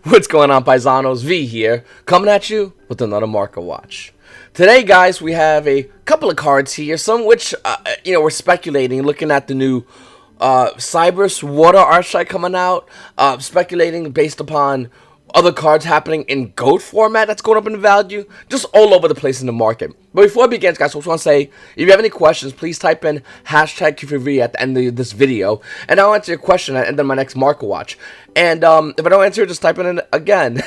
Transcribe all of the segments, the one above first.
What's going on, paisanos? V here, coming at you with another market watch. Today, guys, we have a couple of cards here, some which, we're speculating, looking at the new Cyber's Water Archetype coming out, speculating based upon other cards happening in gold format that's going up in value, just all over the place in the market. But before it begins, guys, I just want to say, if you have any questions, please type in hashtag Q4V at the end of this video, and I'll answer your question at the end of my next market watch. And if I don't answer it, just type it in again.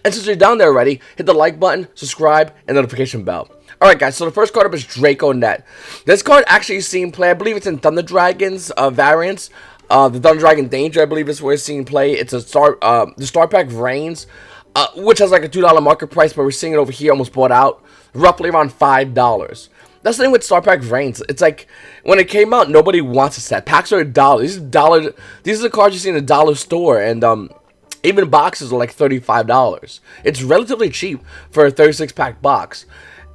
And since you're down there already, hit the like button, subscribe, and notification bell. Alright, guys, so the first card up is Draco Net. This card actually is seen play, I believe it's in Thunder Dragons variants. The Thunder Dragon Danger, I believe is where it's seen play. It's a the Star Pack Reigns, which has like a $2 market price, but we're seeing it over here almost bought out, roughly around $5. That's the thing with Star Pack Reigns. It's like, when it came out, nobody wants a set. Packs are $1. These are the cards you see in a dollar store, and even boxes are like $35. It's relatively cheap for a 36-pack box.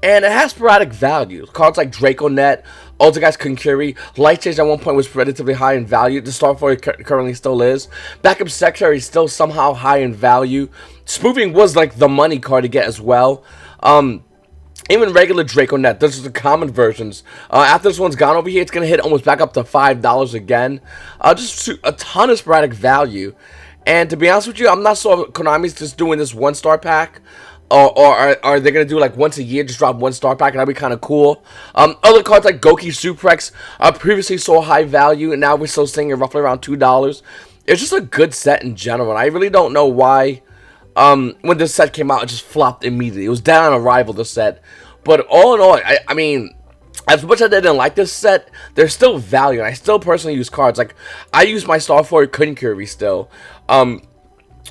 And it has sporadic value. Cards like Draco Net, Ultigeist Concuri, Light Change at one point was relatively high in value. The Starfire currently still is. Backup Secretary is still somehow high in value. Spoofing was like the money card to get as well. Even regular Draco Net, those are the common versions. After this one's gone over here, it's going to hit almost back up to $5 again. Just a ton of sporadic value. And to be honest with you, I'm not sure if Konami's just doing this one-star pack. Or are they going to do like once a year, just drop one star pack, and that'd be kind of cool. Other cards like Goki Suprex previously saw high value, and now we're still seeing it roughly around $2. It's just a good set in general, and I really don't know why when this set came out, it just flopped immediately. It was down on arrival, this set. But all in all, I mean, as much as I didn't like this set, there's still value, and I still personally use cards. Like, I use my Starfire Concuri still.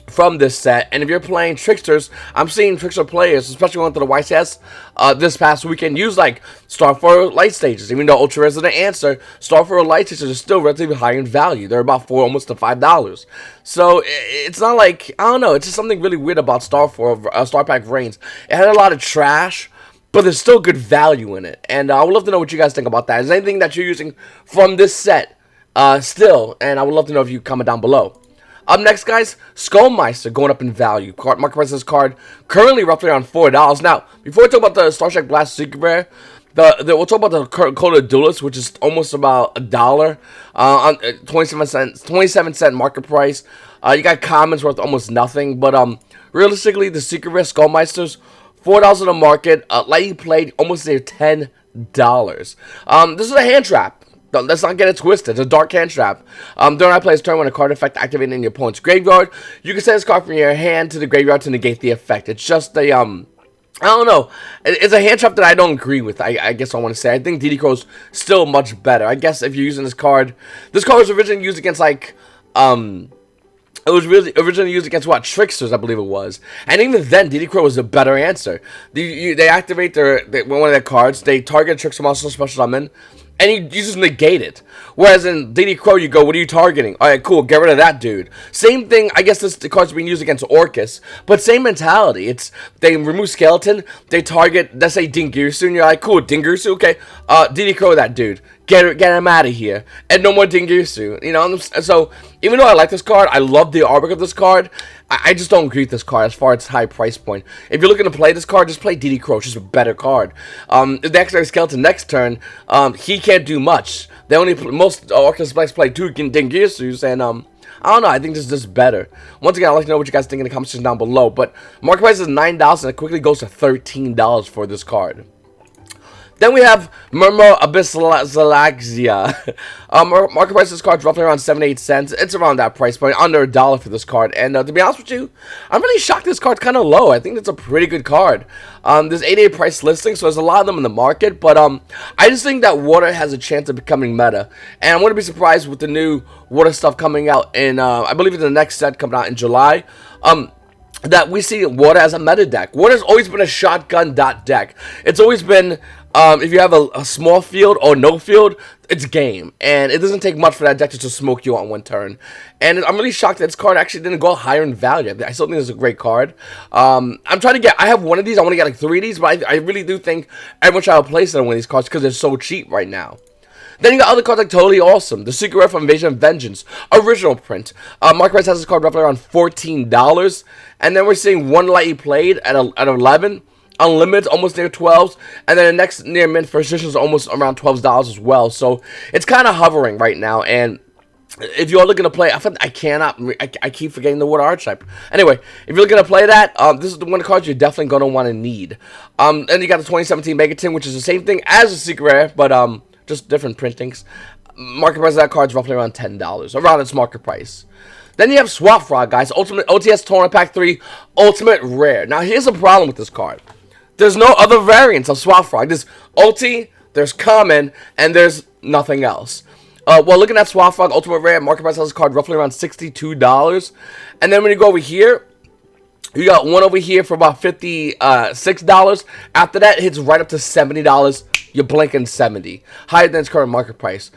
From this set, and if you're playing Tricksters, I'm seeing Trickster players, especially going to the YCS this past weekend, use like Starfire Light Stages. Even though Ultra Resident Answer, Starfire Light Stages are still relatively high in value. They're about almost to $5. So it's not like, I don't know, it's just something really weird about Star Pack Reigns. It had a lot of trash, but there's still good value in it, and I would love to know what you guys think about that. Is there anything that you're using from this set still? And I would love to know if you comment down below. Up next, guys, Skullmeister going up in value. Market price of this card currently roughly around $4. Now, before we talk about the Star Trek Blast Secret Rare, we'll talk about the Coda Duelist, which is almost about $1 on 27-cent market price. You got commons worth almost nothing, but realistically, the Secret Rare Skullmeisters, $4 on the market, lightly played, almost near $10. This is a hand trap. Let's not get it twisted. It's a dark hand trap. During I play his turn, when a card effect activated in your opponent's graveyard, you can send this card from your hand to the graveyard to negate the effect. It's just a, I don't know. It's a hand trap that I don't agree with, I guess I want to say. I think DD Crow's still much better. I guess if you're using this card was originally used against, like, it was really originally used against Tricksters, I believe it was. And even then, DD Crow was a better answer. They activate one of their cards, they target Trickster Monster Special Summon, and you just negate it. Whereas in DD Crow, you go, what are you targeting? Alright, cool, get rid of that dude. Same thing, I guess the card's being used against Orcus, but same mentality. They remove Skeleton, they target, let's say Dingirsu, and you're like, cool, Dingirsu, okay, DD Crow that dude. Get him out of here. And no more Dingirsu. You know, so even though I like this card, I love the artwork of this card, I just don't agree with this card as far as its high price point. If you're looking to play this card, just play DD Crow. It's just a better card. If the X-Ray Skeleton next turn, he can't do much. They only most Orcus Blacks play 2 Dingirsus, and I don't know, I think this is just better. Once again, I'd like to know what you guys think in the comments section down below. But market price is $9, and it quickly goes to $13 for this card. Then we have Murmur Abyssalaxia. Market price of this card is roughly around 78 cents. It's around that price point, under $1 for this card. And to be honest with you, I'm really shocked this card's kind of low. I think it's a pretty good card. There's 88 price listing, so there's a lot of them in the market. But I just think that Water has a chance of becoming meta. And I'm going to be surprised with the new Water stuff coming out in, I believe it's the next set coming out in July. That we see Water as a meta deck. Water's always been a shotgun deck. It's always been, if you have a small field or no field, it's game. And it doesn't take much for that deck to just smoke you on one turn. And I'm really shocked that this card actually didn't go higher in value. I still think it's a great card. I'm trying to get, I have one of these, I want to get like 3 of these, but I really do think everyone should have a place on one of these cards because they're so cheap right now. Then you got other cards like Totally Awesome, the Secret Rare from Invasion of Vengeance, original print. Market price has this card roughly around $14. And then we're seeing One Lightly Played at 11. Unlimited, almost near 12s, and then the next near mint first edition is almost around $12 as well. So it's kind of hovering right now. And if you're looking to play, I keep forgetting the word archetype. Anyway, if you're looking to play that, this is the one of the cards you're definitely going to want to need. And you got the 2017 Megatin, which is the same thing as a Secret Rare, but just different printings. Market price of that card is roughly around $10, around its market price. Then you have Swap Frog, guys. Ultimate OTS Tournament Pack 3, Ultimate Rare. Now, here's the problem with this card. There's no other variants of Swap Frog. There's Ulti, there's Common, and there's nothing else. Well, looking at Swap Frog, Ultimate Rare, market price of this card roughly around $62. And then when you go over here, you got one over here for about $56. After that, it hits right up to $70. You're blinking 70. Higher than its current market price.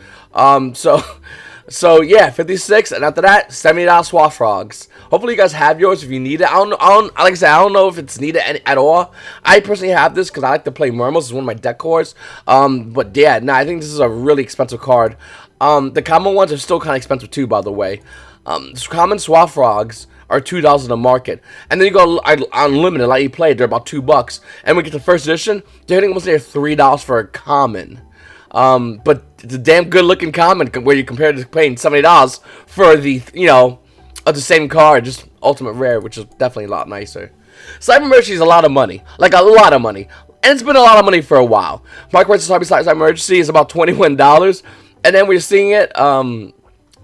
So yeah, 56, and after that, $70 Swap Frogs. Hopefully you guys have yours if you need it. Like I said, I don't know if it's needed at all. I personally have this because I like to play Mermos. It's one of my deck cards. But yeah, I think this is a really expensive card. The common ones are still kind of expensive too, by the way. Common Swap Frogs are $2 in the market. And then you go Unlimited, like you played, they're about $2. And when we get to first edition, they're hitting almost near $3 for a common. But it's a damn good looking common where you compare it to paying $70 for the, of the same card, just Ultimate Rare, which is definitely a lot nicer. Cyber Emergency is a lot of money, like a lot of money. And it's been a lot of money for a while. Market price of Cyber Emergency is about $21. And then we're seeing it, okay,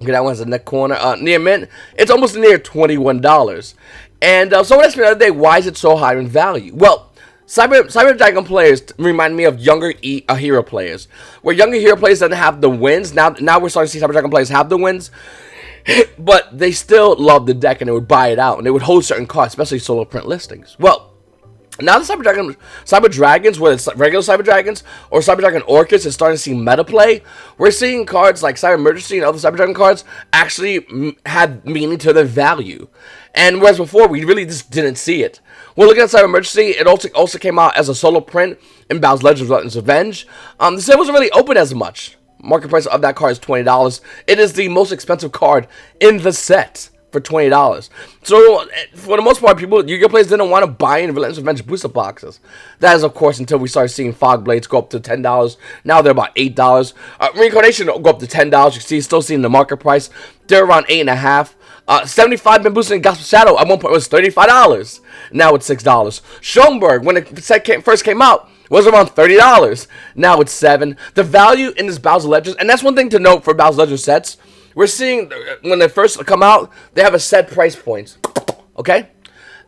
that one's in the corner, near mint, it's almost near $21. And someone asked me the other day, why is it so high in value? Well, Cyber Dragon players remind me of younger hero players. Where younger hero players doesn't have the wins. Now we're starting to see Cyber Dragon players have the wins. But they still love the deck and they would buy it out. And they would hold certain cards, especially solo print listings. Well, now the Cyber Dragons, whether it's regular Cyber Dragons or Cyber Dragon Orchids, is starting to see meta play. We're seeing cards like Cyber Emergency and other Cyber Dragon cards actually had meaning to their value. And whereas before, we really just didn't see it. Well, looking at Cyber Emergency, it also came out as a solo print in Battle's Legends Relentless Revenge. The sale wasn't really open as much. Market price of that card is $20. It is the most expensive card in the set for $20. So, for the most part, Yu-Gi-Oh! Players didn't want to buy in Relentless Revenge booster boxes. That is, of course, until we started seeing Fog Blades go up to $10. Now they're about $8. Reincarnation go up to $10. You see, still seeing the market price. They're around $8.50. 75 been boosted in Gospel Shadow. At one point, it was $35. Now it's $6. Schoenberg, when the set first came out, was around $30. Now it's $7. The value in this Battle's Legends, and that's one thing to note for Battle's Legends sets. We're seeing, when they first come out, they have a set price point. Okay?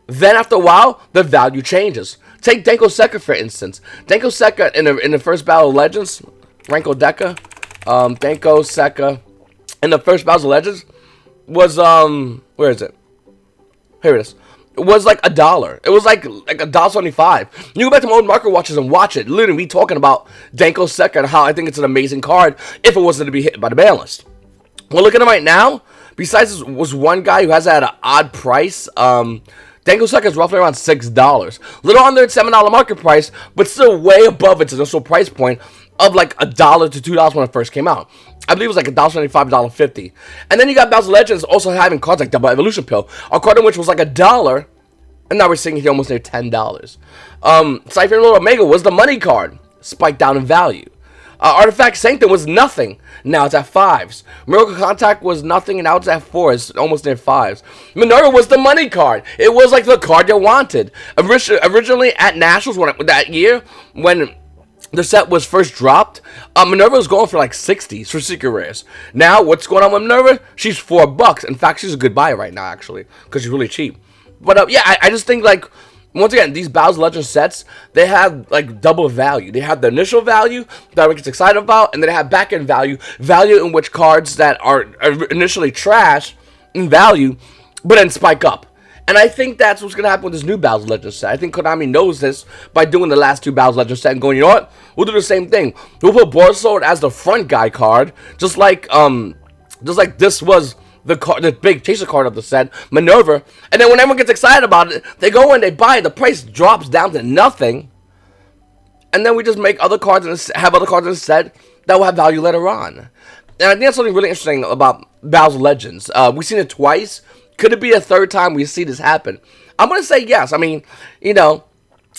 Then after a while, the value changes. Take Denko Sekka, for instance. Denko Sekka in the first Battle of Legends, Renko Deka, Denko Sekka, in the first Battle of Legends, was, where is it? Here it is. It was like $1. It was like $1.75. You go back to my old market watches and watch it. Literally, we talking about Denko Sekka and how I think it's an amazing card if it wasn't to be hit by the ban list. Well, looking at it right now, besides this was one guy who has at an odd price, Denko Sekka is roughly around $6. Little under its $7 market price, but still way above its initial price point of like $1 to $2 when it first came out. I believe it was like $1.75, $1.50. And then you got Battle's Legends also having cards like Double Evolution Pill, a card in which was like $1, and now we're seeing it almost near $10. Cypher Lord Omega was the money card, spiked down in value. Artifact Sanctum was nothing, now it's at 5s. Miracle Contact was nothing, and now it's at 4s, almost near 5s. Minerva was the money card. It was like the card you wanted. Originally at Nationals that year, when the set was first dropped, Minerva was going for like 60s for Secret Rares. Now, what's going on with Minerva? She's $4. In fact, she's a good buy right now, actually, because she's really cheap. But yeah, I just think, like, once again, these Battle's Legends sets, they have like double value. They have the initial value that we get excited about, and then they have back-end value in which cards that are initially trash in value, but then spike up. And I think that's what's going to happen with this new Battle's Legends set. I think Konami knows this by doing the last two Battle's Legends set and going, you know what? We'll do the same thing. We'll put Boarsword as the front guy card, just like this was the big chaser card of the set, Minerva. And then when everyone gets excited about it, they go and they buy it. The price drops down to nothing. And then we just make other cards and have other cards in the set that will have value later on. And I think that's something really interesting about Battles of Legends. We've seen it twice. Could it be a third time we see this happen? I'm going to say yes. I mean, you know,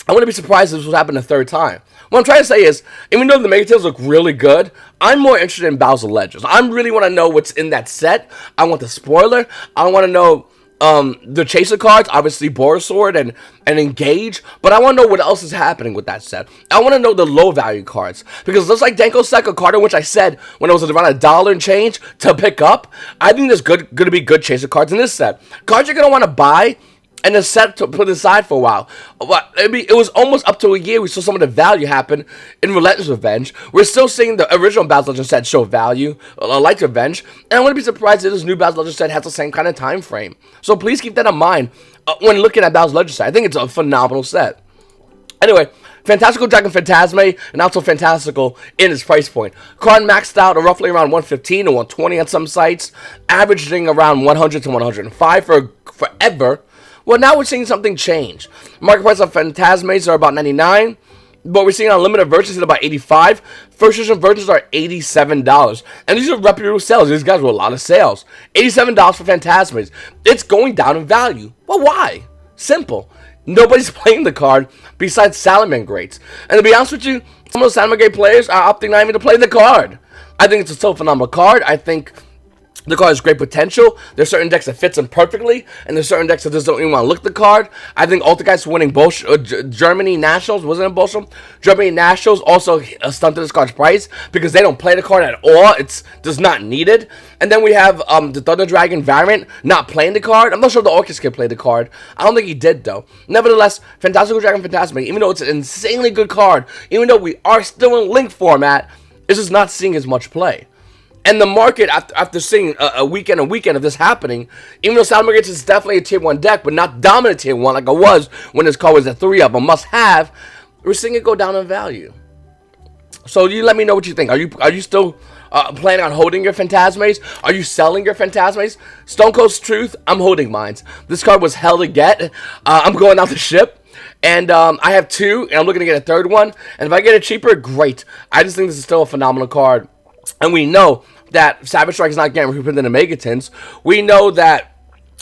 I wouldn't be surprised if this would happen a third time. What I'm trying to say is, even though the Megatales look really good, I'm more interested in Battles of Legends. I really want to know what's in that set. I want the spoiler. I want to know the chaser cards, obviously Borisword and Engage, but I want to know what else is happening with that set. I want to know the low value cards, because just like Denko Sek, a card in which I said when it was around $1 and change to pick up, I think there's going to be good chaser cards in this set. Cards you're going to want to buy and then set to put aside for a while. But it was almost up to a year we saw some of the value happen in Relentless Revenge. We're still seeing the original Battles Legends set show value, like Revenge, and I wouldn't be surprised if this new Battles Legends set has the same kind of time frame. So please keep that in mind when looking at Battles Legends set. I think it's a phenomenal set. Anyway, Fantastical Dragon Phantasme, and also Fantastical in its price point. Card maxed out roughly around 115 to 120 on some sites, averaging around 100 to 105 for forever. Well, now we're seeing something change. Market price of Phantasmes are about 99, but we're seeing unlimited versions at about 85. First edition versions are $87. And these are reputable sales. These guys were a lot of sales. $87 for Phantasmes. It's going down in value. Well, why? Simple. Nobody's playing the card besides Salamangreats. And to be honest with you, some of those Salamangreat players are opting not even to play the card. I think it's a so phenomenal card. I think the card has great potential. There's certain decks that fits them perfectly, and there's certain decks that just don't even want to look at the card. I think Altergeist winning Germany Nationals, wasn't it Bolsham? Germany Nationals also stunted this card's price because they don't play the card at all. It's just not needed. And then we have the Thunder Dragon variant not playing the card. I'm not sure if the Orcus kid played the card. I don't think he did, though. Nevertheless, Fantastical Dragon Phantasme, even though it's an insanely good card, even though we are still in Link format, it's just not seeing as much play. And the market, after seeing a weekend of this happening, even though Salamangreats is definitely a tier 1 deck, but not dominant tier 1 like it was when this card was a 3-up, a must-have, we're seeing it go down in value. So you let me know what you think. Are you still planning on holding your Phantasmes? Are you selling your Phantasmes? Stone Cold's Truth, I'm holding mine. This card was hell to get. I'm going out the ship. And I have 2, and I'm looking to get a 3rd one. And if I get it cheaper, great. I just think this is still a phenomenal card. And we know that Savage Strike is not getting reprinted in the Megatins. We know that,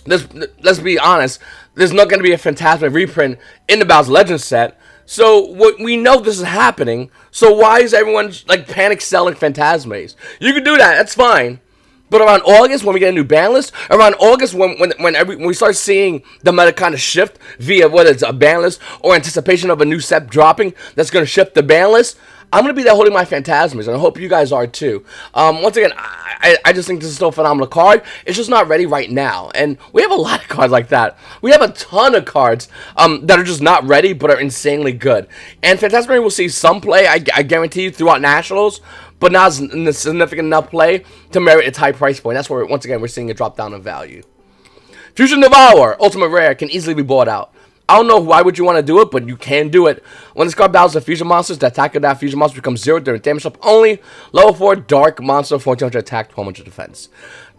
let's be honest, there's not going to be a Phantasme reprint in the Battles of Legends set. So we know this is happening. So why is everyone like panic selling Phantasmes? You can do that. That's fine. But around August, when we get a new ban list, around August, when we start seeing the meta kind of shift via whether it's a ban list or anticipation of a new set dropping that's going to shift the ban list, I'm going to be there holding my Phantasmes, and I hope you guys are too. Once again, I just think this is still a phenomenal card. It's just not ready right now, and we have a lot of cards like that. We have a ton of cards that are just not ready but are insanely good. And Phantasme will see some play, I guarantee you, throughout Nationals, but not significant enough play to merit its high price point. That's where, once again, we're seeing it drop down in value. Fusion Devour, Ultimate Rare, can easily be bought out. I don't know why would you want to do it, but you can do it. When this card battles the fusion monsters, the attack of that fusion monster becomes 0 during damage up only. Level 4 Dark Monster, 1400 attack, 1200 defense.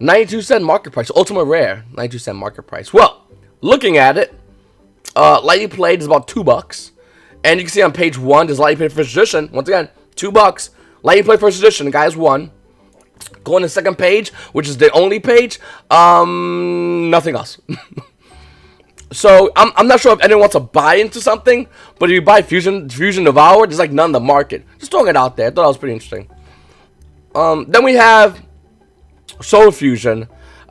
92-cent market price, Ultimate Rare, 92-cent market price. Well, looking at it, lightly played is about $2. And you can see on page 1, there's lightly played first edition. Once again, $2. Lightly played first edition, the guy is 1. Go on the second page, which is the only page, nothing else. So, I'm not sure if anyone wants to buy into something, but if you buy Fusion Devour, there's like none in the market. Just throwing it out there. I thought that was pretty interesting. Then we have Solar Fusion,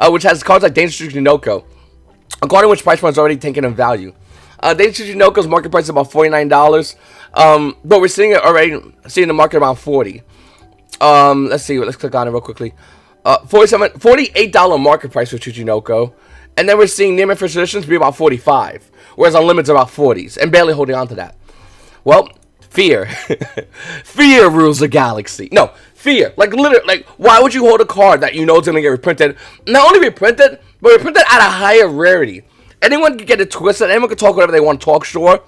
which has cards like Dangerous Tsuchinoko, a card in which price point is already taken in value. Dangerous Tsuchinoko's market price is about $49, but we're seeing it already, seeing the market around $40. Let's see, let's click on it real quickly. $48 market price for Tsuchinoko. And then we're seeing near first editions be about 45, whereas Unlimited's about 40s, and barely holding on to that. Well, fear. Fear rules the galaxy. No, fear. Like, literally, like, why would you hold a card that you know is going to get reprinted? Not only reprinted, but reprinted at a higher rarity. Anyone can get it twisted. Anyone can talk whatever they want to talk, sure.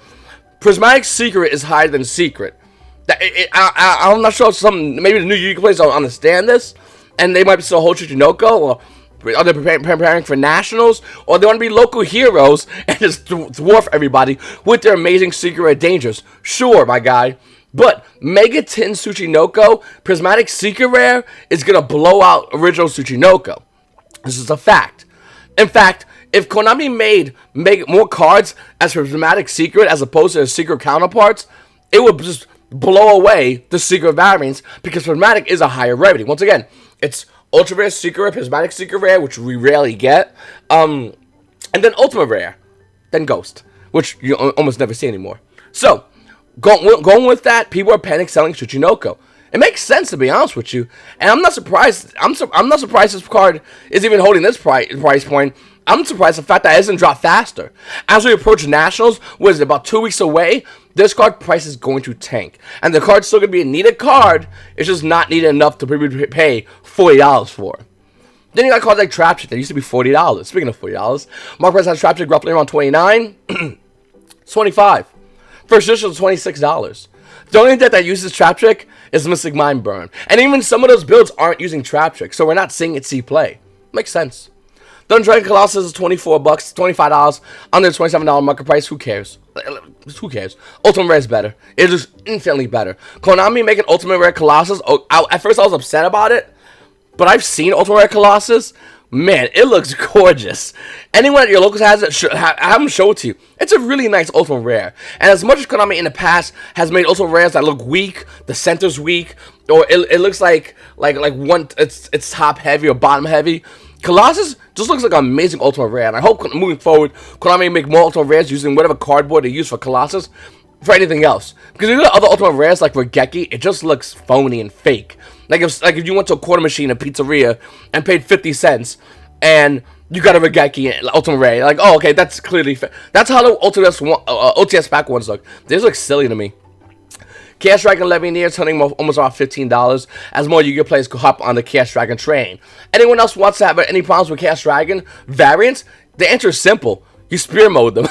Prismatic Secret is higher than Secret. I'm not sure if maybe the new Yu-Gi-Oh players don't understand this, and they might still hold Tsuchinoko, or are they preparing for Nationals, or they want to be local heroes and just dwarf everybody with their amazing Secret Dangers. Sure, my guy. But Mega Tin Tsuchinoko Prismatic Secret Rare is going to blow out original Tsuchinoko. This is a fact. In fact, if Konami make more cards as Prismatic Secret as opposed to their secret counterparts, it would just blow away the secret variants because Prismatic is a higher rarity. Once again, it's Ultra Rare, Secret Rare, Prismatic Secret Rare, which we rarely get, and then Ultimate Rare, then Ghost, which you almost never see anymore. So, going with that, people are panic selling Tsuchinoko. It makes sense, to be honest with you, and I'm not surprised. I'm not surprised this card is even holding this price point. I'm surprised the fact that it hasn't dropped faster. As we approach Nationals, what is it, about 2 weeks away, this card price is going to tank. And the card's still going to be a needed card, it's just not needed enough to pay $40 for. Then you got cards like Trapchick that used to be $40. Speaking of $40, Mark Price has Trapchick roughly around $29. It's $25. First edition is $26. The only deck that uses Trapchick is Mystic Mind Burn. And even some of those builds aren't using Trapchick, so we're not seeing it see play. Makes sense. Dungeon Dragon Colossus is $24, $25, under $27 market price. Who cares? Who cares? Ultimate Rare is better. It is infinitely better. Konami making Ultimate Rare Colossus. At first I was upset about it, but I've seen Ultimate Rare Colossus. Man, it looks gorgeous. Anyone at your locals has it, have them show it to you. It's a really nice Ultimate Rare. And as much as Konami in the past has made Ultimate Rares that look weak, the center's weak, or it looks like one it's top heavy or bottom heavy, Colossus just looks like an amazing Ultimate Rare. And I hope moving forward, Konami make more Ultimate Rares using whatever cardboard they use for Colossus for anything else. Because you got other Ultimate Rares like Regeki, it just looks phony and fake. Like if you went to a quarter machine, a pizzeria, and paid 50 cents, and you got a Regeki Ultimate Rare, like, oh, okay, that's clearly that's how the OTS pack ones look. They just look silly to me. Chaos Dragon Levianeer is hunting almost around $15 as more Yu-Gi-Oh players could hop on the Chaos Dragon train. Anyone else wants to have any problems with Chaos Dragon variants? The answer is simple. You spear mode them.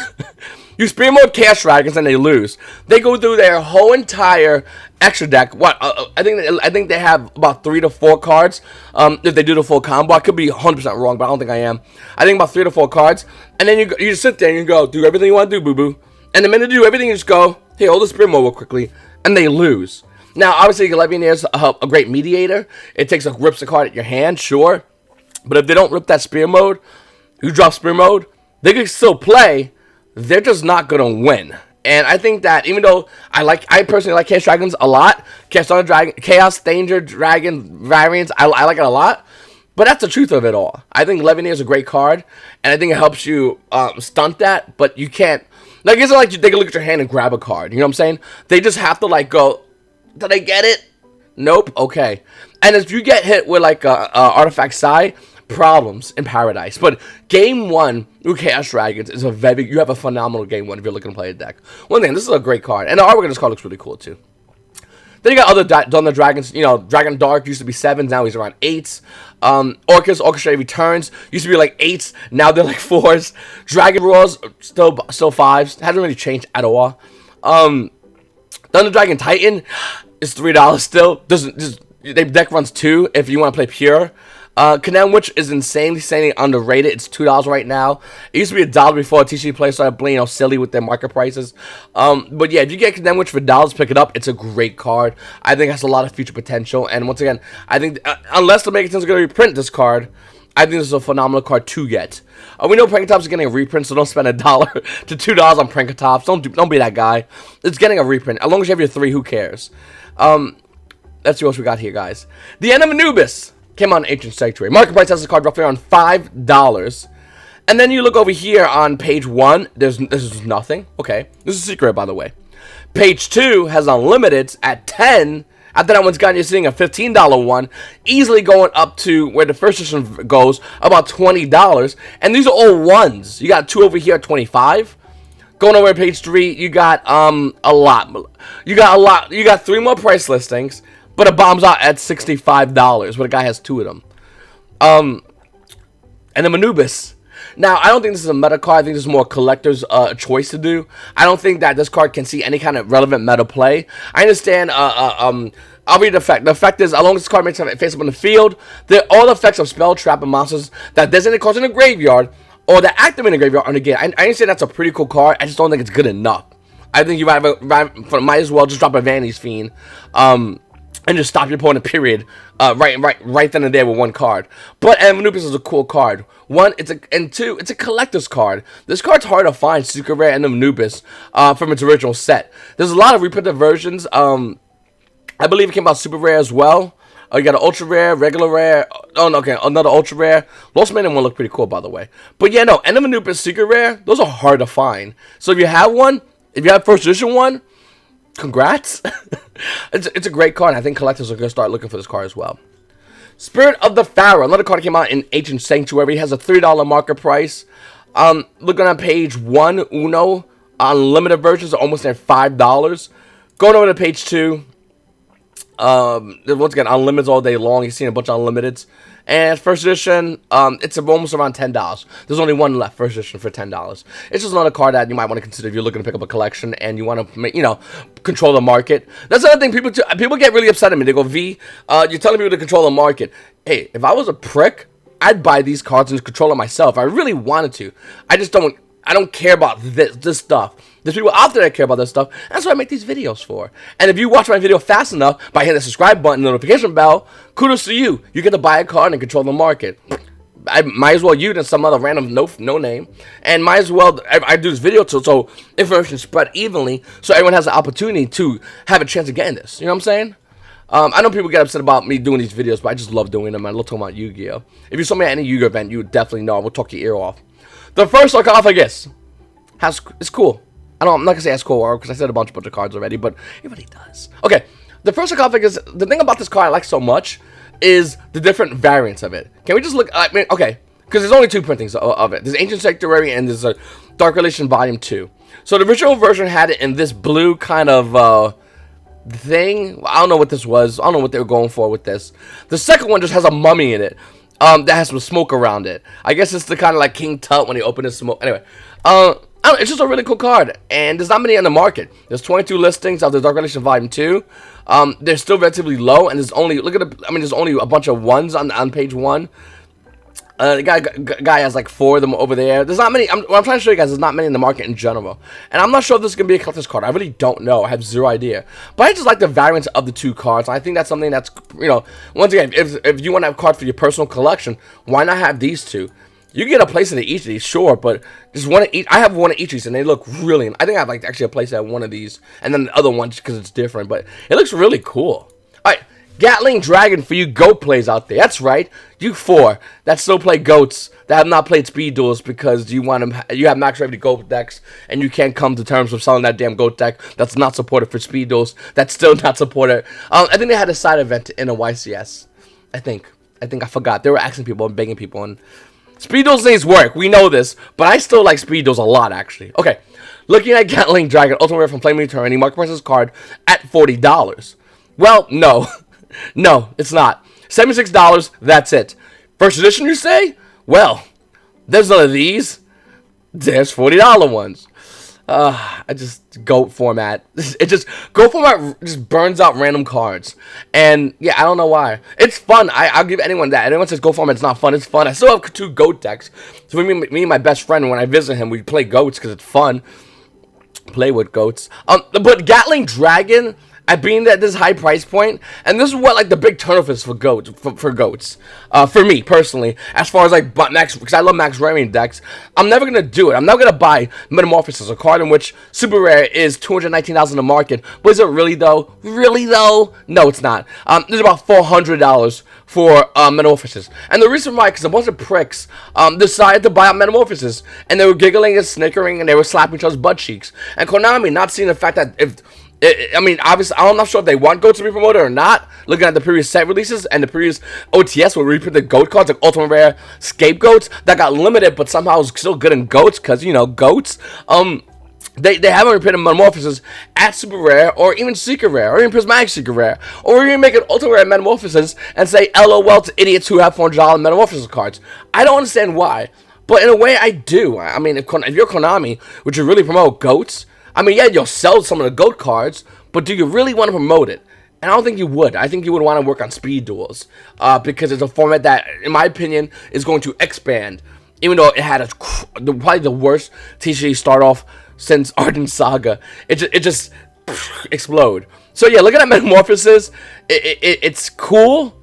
You spear mode Chaos Dragons and they lose. They go through their whole entire extra deck. I think they have about 3 to 4 cards. If they do the full combo, I could be 100% wrong, but I don't think I am. I think about 3 to 4 cards, and then you just sit there and you go do everything you want to do, boo boo. And the minute you do everything, you just go, hey, hold the spear mode real quickly, and they lose. Now, obviously, Levianeer is a great mediator. It rips the card at your hand, sure, but if they don't rip that spear mode, you drop spear mode, they can still play. They're just not gonna win. And I think that even though I personally like Chaos Dragons a lot, Chaos Danger Dragon variants, I like it a lot. But that's the truth of it all. I think Levianeer is a great card, and I think it helps you stunt that. But you can't, like, it's not like they can look at your hand and grab a card. You know what I'm saying? They just have to like go, did I get it? Nope. Okay. And if you get hit with like a Artifact Psi, problems in paradise. But game 1 with Chaos Dragons is you have a phenomenal game 1 if you're looking to play a deck. One thing, this is a great card, and the artwork of this card looks really cool too. Then you got other Thunder Dragons. You know, Dragon Dark used to be 7s, now he's around 8s. Orchestrated Returns used to be like 8s, now they're like 4s. Dragon Roars still 5s. Hasn't really changed at all. Thunder Dragon Titan is $3 still. They deck runs 2 if you want to play pure. Condemn Witch is insanely underrated. It's $2 right now. It used to be $1 before TCG players started playing silly with their market prices. But yeah, if you get Condemn Witch for $1, pick it up. It's a great card. I think it has a lot of future potential. And once again, I think unless the Megatons are going to reprint this card, I think this is a phenomenal card to get. We know Prankatops is getting a reprint, so don't spend $1 to $2 on Prankatops. Don't be that guy. It's getting a reprint. As long as you have your 3, who cares? Let's see what else we got here, guys. The End of Anubis came on Ancient Sanctuary. Market price has this card roughly around $5. And then you look over here on page 1. This is nothing. Okay. This is a secret, by the way. Page 2 has Unlimited at 10. After that one's gone, you're seeing a $15 one. Easily going up to where the first edition goes, about $20. And these are all ones. You got 2 over here at 25. Going over to page 3, you got a lot. You got 3 more price listings. But it bombs out at $65, but a guy has 2 of them. And then Anubis. Now, I don't think this is a meta card. I think this is more a collector's choice to do. I don't think that this card can see any kind of relevant meta play. I understand, I'll read the effect. The effect is, as long as this card makes it face up on the field, all the effects of spell, trap, and monsters that designate cards in the graveyard, or that activate in the graveyard are negated. I understand that's a pretty cool card. I just don't think it's good enough. I think you might as well just drop a Vanity's Fiend, and just stop your opponent, period, right then and there with one card. But Anubis is a cool card. One, two, it's a collector's card. This card's hard to find, Secret Rare and Anubis, from its original set. There's a lot of reprinted versions. I believe it came out super rare as well. You got an ultra rare, regular rare. Oh no, okay, another ultra rare. Lost Man one look pretty cool, by the way. But yeah, no, and the Anubis secret rare, those are hard to find. So if you have one, if you have first edition one, congrats. it's a great card. I think collectors are gonna start looking for this card as well. Spirit of the Pharaoh, another card that came out in Ancient Sanctuary. It has a $3 market price. Looking on page 1, Uno, unlimited versions are almost at $5. Going over to page 2. Once again, unlimiteds all day long. You've seen a bunch of unlimiteds. And first edition, it's almost around $10. There's only one left, first edition, for $10. It's just another card that you might want to consider if you're looking to pick up a collection and you want to, control the market. That's another thing. People get really upset at me. They go, V, you're telling people to control the market. Hey, if I was a prick, I'd buy these cards and control it myself. I really wanted to. I don't care about this stuff. There's people out there that care about this stuff. That's what I make these videos for. And if you watch my video fast enough by hitting the subscribe button, notification bell, kudos to you. You get to buy a card and control the market. I might as well you than some other random no name. And might as well I do this video so information spread evenly so everyone has the opportunity to have a chance of getting this. You know what I'm saying? I know people get upset about me doing these videos, but I just love doing them. I love talking about Yu-Gi-Oh! If you saw me at any Yu-Gi-Oh! Event, you would definitely know. I will talk your ear off. The first sarcophagus it's cool. I'm not gonna say it's cool because I said a bunch of cards already, but it really does. Okay, the first sarcophagus. The thing about this card I like so much is the different variants of it. Can we just look? I mean, okay, because there's only two printings of it. There's Ancient Sanctuary and there's a Dark Relation Volume 2. So the original version had it in this blue kind of thing. I don't know what this was. I don't know what they were going for with this. The second one just has a mummy in it. That has some smoke around it. I guess it's the kind of like King Tut when he opened his smoke. Anyway, it's just a really cool card, and there's not many on the market. There's 22 listings of the Dark Relation Volume 2. They're still relatively low, and there's only there's only a bunch of ones on page 1. The guy has like 4 of them over there. There's not many. What I'm trying to show you guys, there's not many in the market in general. And I'm not sure if this is going to be a collector's card. I really don't know. I have zero idea. But I just like the variants of the two cards. I think that's something that's, once again, if you want to have a card for your personal collection, why not have these two? You can get a place in each of these, sure, but just one of each. I have one of each of these, and they look really. I think I have like actually a place at one of these, and then the other one just because it's different. But it looks really cool. All right, Gatling Dragon for you GOAT plays out there. That's right, you 4 that still play GOATs that have not played speed duels because you have max revenue GOAT decks, and you can't come to terms with selling that damn GOAT deck that's not supported for speed duels. That's still not supported. I think they had a side event in a YCS. I think I forgot. They were asking people and begging people and. Speed duels things work, we know this, but I still like speed duels a lot, actually. Okay, looking at Gatling Dragon, Ultimate Rare from Flame Eternity, market price card at $40. Well, no. No, it's not. $76, that's it. First edition, you say? Well, there's none of these. There's $40 ones. I just GOAT format. GOAT format just burns out random cards, and yeah, I don't know why. It's fun. I'll give anyone that. Anyone says GOAT format, it's not fun. It's fun. I still have 2 GOAT decks. So me and my best friend, when I visit him, we play GOATs because it's fun. Play with GOATs. But Gatling Dragon. At being that this high price point, and this is what like the big turnoff is for GOATs, for me personally, as far as like max, because I love max raring decks, I'm never gonna do it. I'm never gonna buy Metamorphosis, a card in which super rare is $219 in the market. But is it really though? Really though? No, it's not. There's about $400 for Metamorphosis, and the reason why, because a bunch of pricks decided to buy out Metamorphosis, and they were giggling and snickering, and they were slapping each other's butt cheeks, and Konami not seeing the fact that if obviously, I'm not sure if they want GOAT to be promoted or not. Looking at the previous set releases and the previous OTS where we reprinted GOAT cards like Ultimate Rare Scapegoats that got limited, but somehow is still good in GOATs because GOATs. They haven't reprinted Metamorphosis at Super Rare or even Secret Rare or even Prismatic Secret Rare, or even make an Ultimate Rare Metamorphosis and say LOL to idiots who have $400 Metamorphosis cards. I don't understand why, but in a way I do. I mean, if you're Konami, would you really promote GOATs? I mean, yeah, you'll sell some of the GOAT cards, but do you really want to promote it? And I don't think you would. I think you would want to work on speed duels because it's a format that, in my opinion, is going to expand. Even though it had probably the worst TCG start off since Ardent Saga. It just explode. So yeah, looking at Metamorphosis, it's cool,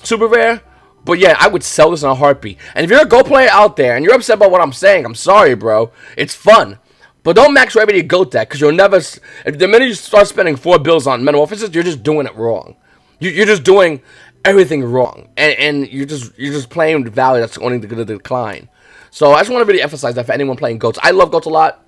super rare. But yeah, I would sell this in a heartbeat. And if you're a Go player out there and you're upset about what I'm saying, I'm sorry, bro. It's fun. But don't max rabbit your goat deck, because you'll never... If the minute you start spending 4 bills on Metamorphosis, you're just doing it wrong. You're just doing everything wrong. And you're just playing with value that's only going to decline. So I just want to really emphasize that for anyone playing goats. I love goats a lot.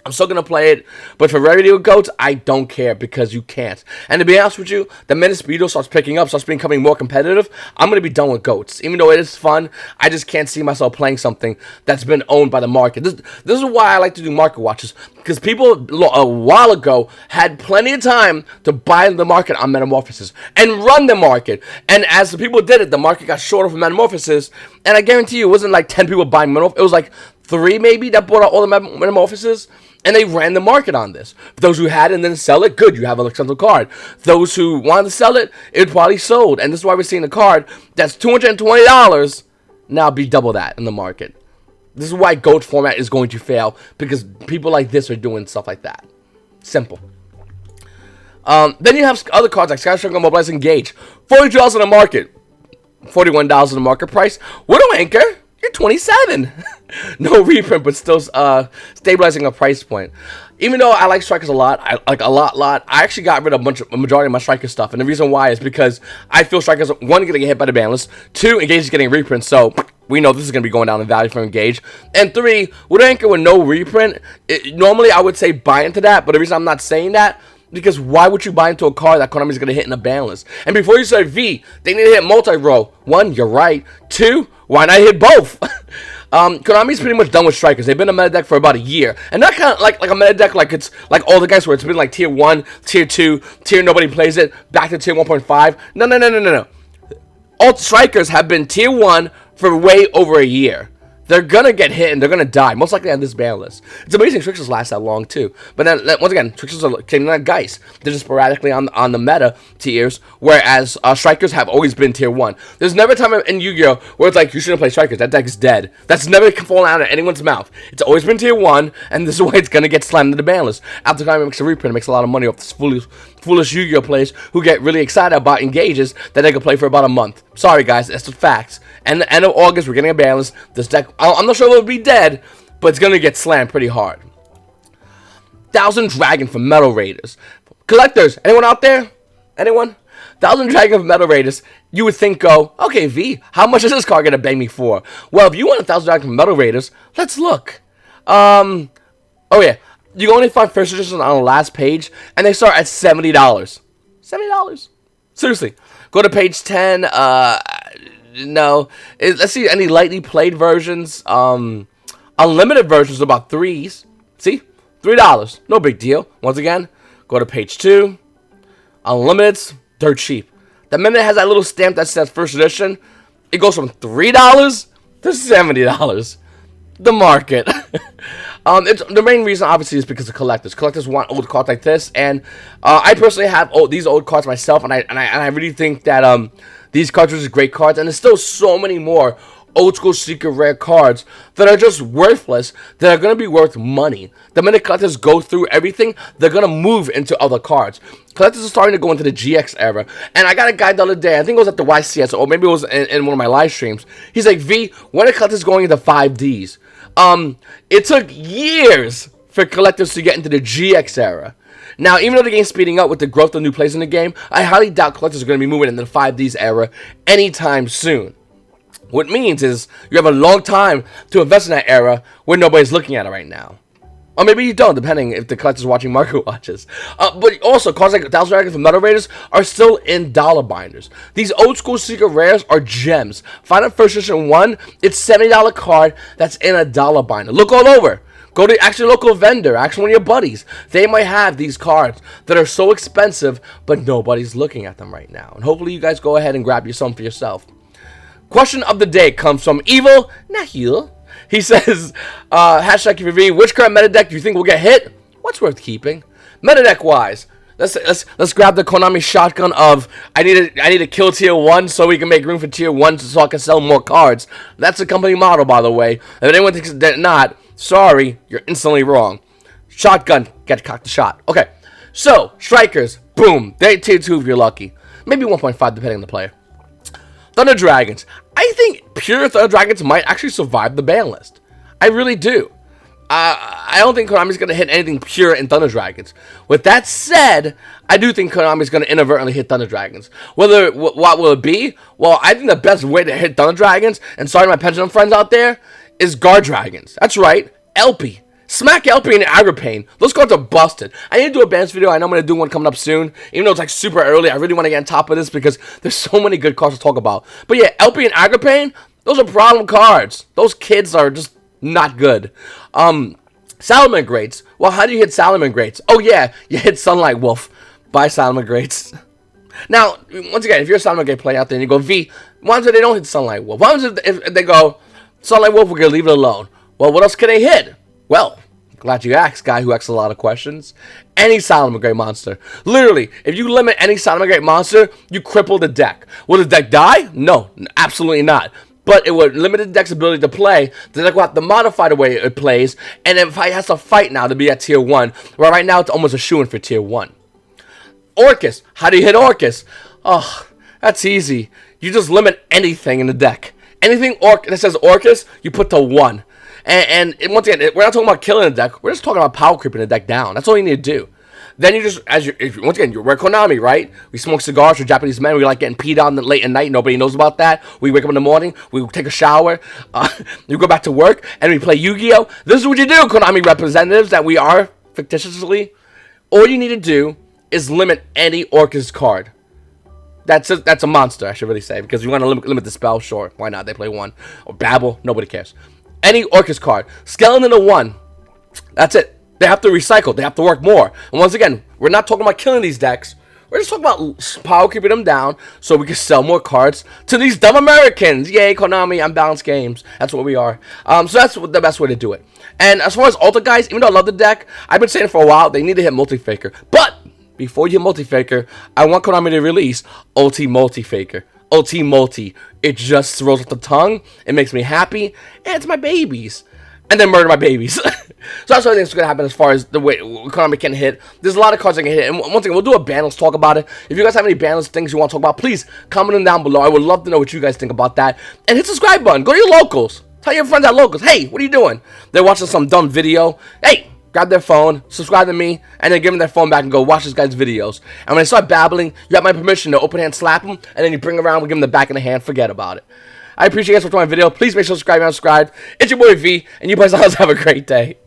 I'm still going to play it, but for rarity with goats, I don't care because you can't. And to be honest with you, the minute Speedo starts picking up, starts becoming more competitive, I'm going to be done with goats. Even though it is fun, I just can't see myself playing something that's been owned by the market. This is why I like to do market watches, because people a while ago had plenty of time to buy the market on Metamorphosis and run the market. And as the people did it, the market got shorter for Metamorphosis, and I guarantee you it wasn't like 10 people buying Metamorphosis. It was like 3 maybe that bought out all the Metamorphoses, and they ran the market on this. For those who had it and didn't sell it, good, you have an expensive card. Those who wanted to sell it, it probably sold. And this is why we're seeing a card that's $220 now be double that in the market. This is why GOAT format is going to fail, because people like this are doing stuff like that. Simple. Then you have other cards like Skyscraper, Mobilize, Engage. $42 in the market. $41 in the market price. Widow Anchor, you're 27. No reprint, but still stabilizing a price point. Even though I like Strikers a lot, I actually got rid of a majority of my Striker stuff. And the reason why is because I feel Strikers, 1, getting hit by the ban list. 2, Engage is getting reprints, so we know this is going to be going down in value for Engage. And 3, Widow Anchor with no reprint, normally I would say buy into that, but the reason I'm not saying that, because why would you buy into a card that Konami's going to hit in a ban list? And before you say, V, they need to hit multi-row. 1, you're right. 2, why not hit both? Konami's pretty much done with Strikers. They've been a meta deck for about a year. And not kind of like a meta deck like it's like all the guys where it's been like tier 1, tier 2, tier nobody plays it, back to tier 1.5. No. All Strikers have been tier 1 for way over a year. They're gonna get hit and they're gonna die, most likely on this ban list. It's amazing Tricksters last that long too. But then once again, Tricksters are like Geist. They're just sporadically on the meta tiers, whereas Strikers have always been tier 1. There's never a time in Yu-Gi-Oh where it's like you shouldn't play Strikers. That deck is dead. That's never fallen out of anyone's mouth. It's always been tier 1, and this is why it's gonna get slammed in the ban list. After Konami makes a reprint, it makes a lot of money off this foolish Yu-Gi-Oh players who get really excited about engages that they can play for about a month. Sorry guys, that's the facts. And the end of August, we're getting a ban list. This deck, I'm not sure it'll be dead, but it's gonna get slammed pretty hard. 1,000 Dragon from Metal Raiders. Collectors, anyone out there? Anyone? 1,000 Dragon from Metal Raiders. You would think, okay, V, how much is this card gonna bang me for? Well, if you want 1,000 Dragon from Metal Raiders, let's look. Oh yeah, you can only find first editions on the last page, and they start at $70. $70. Seriously. Go to page 10. No. Let's see any lightly played versions. Unlimited versions about 3s. See? $3. No big deal. Once again, go to page 2. Unlimiteds, dirt cheap. The minute it has that little stamp that says first edition, it goes from $3 to $70. The market. The main reason, obviously, is because of collectors. Collectors want old cards like this, and I personally have these old cards myself, and I really think that these cards are just great cards, and there's still so many more old school secret rare cards that are just worthless, that are going to be worth money. The minute collectors go through everything, they're going to move into other cards. Collectors are starting to go into the GX era, and I got a guy the other day, I think it was at the YCS, or maybe it was in one of my live streams. He's like, V, when are collectors going into 5Ds? It took years for collectors to get into the GX era. Now, even though the game's speeding up with the growth of new players in the game, I highly doubt collectors are going to be moving into the 5Ds era anytime soon. What it means is you have a long time to invest in that era where nobody's looking at it right now. Or maybe you don't, depending if the collector's watching market watches. But also, cards like 1,000 Dragon from Metal Raiders are still in dollar binders. These old school secret rares are gems. Find a first edition 1, it's $70 card that's in a dollar binder. Look all over. Go to actually a local vendor, ask one of your buddies. They might have these cards that are so expensive, but nobody's looking at them right now. And hopefully you guys go ahead and grab you some for yourself. Question of the day comes from Evil Nahil. He says, hashtag QVV, which current meta deck do you think will get hit? What's worth keeping? Meta deck wise, let's grab the Konami shotgun of I need to kill tier 1 so we can make room for tier 1 so I can sell more cards. That's a company model, by the way. If anyone thinks they're not, sorry, you're instantly wrong. Shotgun, get cocked the shot. Okay, so strikers, boom, they tier 2 if you're lucky. Maybe 1.5 depending on the player. Thunder Dragons. I think pure Thunder Dragons might actually survive the ban list. I really do. I don't think Konami's going to hit anything pure in Thunder Dragons. With that said, I do think Konami's going to inadvertently hit Thunder Dragons. What will it be? Well, I think the best way to hit Thunder Dragons, and sorry my Pendulum friends out there, is Guard Dragons. That's right, LP. Smack LP and Agripane. Those cards are busted. I need to do a bans video. I know I'm going to do one coming up soon. Even though it's like super early, I really want to get on top of this because there's so many good cards to talk about. But yeah, LP and Agripane, those are problem cards. Those kids are just not good. Salamagrates. Well, how do you hit Salamagrates? Oh yeah, you hit Sunlight Wolf by Salamagrates. Now, once again, if you're a Salamagrate player out there and you go, V, why don't they don't hit Sunlight Wolf? Why don't if they go, Sunlight Wolf, we're going to leave it alone? Well, what else can they hit? Well, glad you asked, guy who asks a lot of questions. Any Salamagrate monster. Literally, if you limit any Salamagrate monster, you cripple the deck. Will the deck die? No, absolutely not. But it would limit the deck's ability to play. The deck will have to modify the way it plays. And if it has to fight now to be at tier 1, where right now it's almost a shoo-in for tier 1. Orcus. How do you hit Orcus? Oh, that's easy. You just limit anything in the deck. Anything that says Orcus, you put to 1. And once again, we're not talking about killing the deck. We're just talking about power creeping the deck down. That's all you need to do. Then you just, once again, we're Konami, right? We smoke cigars for Japanese men. We like getting peed on late at night. Nobody knows about that. We wake up in the morning. We take a shower. We go back to work. And we play Yu-Gi-Oh! This is what you do, Konami representatives that we are, fictitiously. All you need to do is limit any Orcus card. That's a monster, I should really say. Because you want to limit the spell, sure. Why not? They play 1. Or Babel, nobody cares. Any Orcus card. Skeleton to 1. That's it. They have to recycle. They have to work more. And once again, we're not talking about killing these decks. We're just talking about power keeping them down so we can sell more cards to these dumb Americans. Yay, Konami, unbalanced games. That's what we are. So that's the best way to do it. And as far as Alta guys, even though I love the deck, I've been saying for a while, they need to hit Multi-Faker. But before you Multi-Faker, I want Konami to release Ulti Multi-Faker. Ulti Multi. It just rolls off the tongue. It makes me happy. And it's my babies. And then murder my babies. So that's what I think is going to happen as far as the way Konami can hit. There's a lot of cards that can hit. And once again, we'll do a ban. Let's talk about it. If you guys have any ban list things you want to talk about, please comment them down below. I would love to know what you guys think about that. And hit the subscribe button. Go to your locals. Tell your friends at locals, hey, what are you doing? They're watching some dumb video. Hey, grab their phone, subscribe to me, and then give them their phone back and go watch this guy's videos. And when they start babbling, you have my permission to open hand slap them, and then you bring them around and give them the back of the hand. Forget about it. I appreciate you guys for watching my video. Please make sure to subscribe and subscribe. It's your boy V, and you guys always have a great day.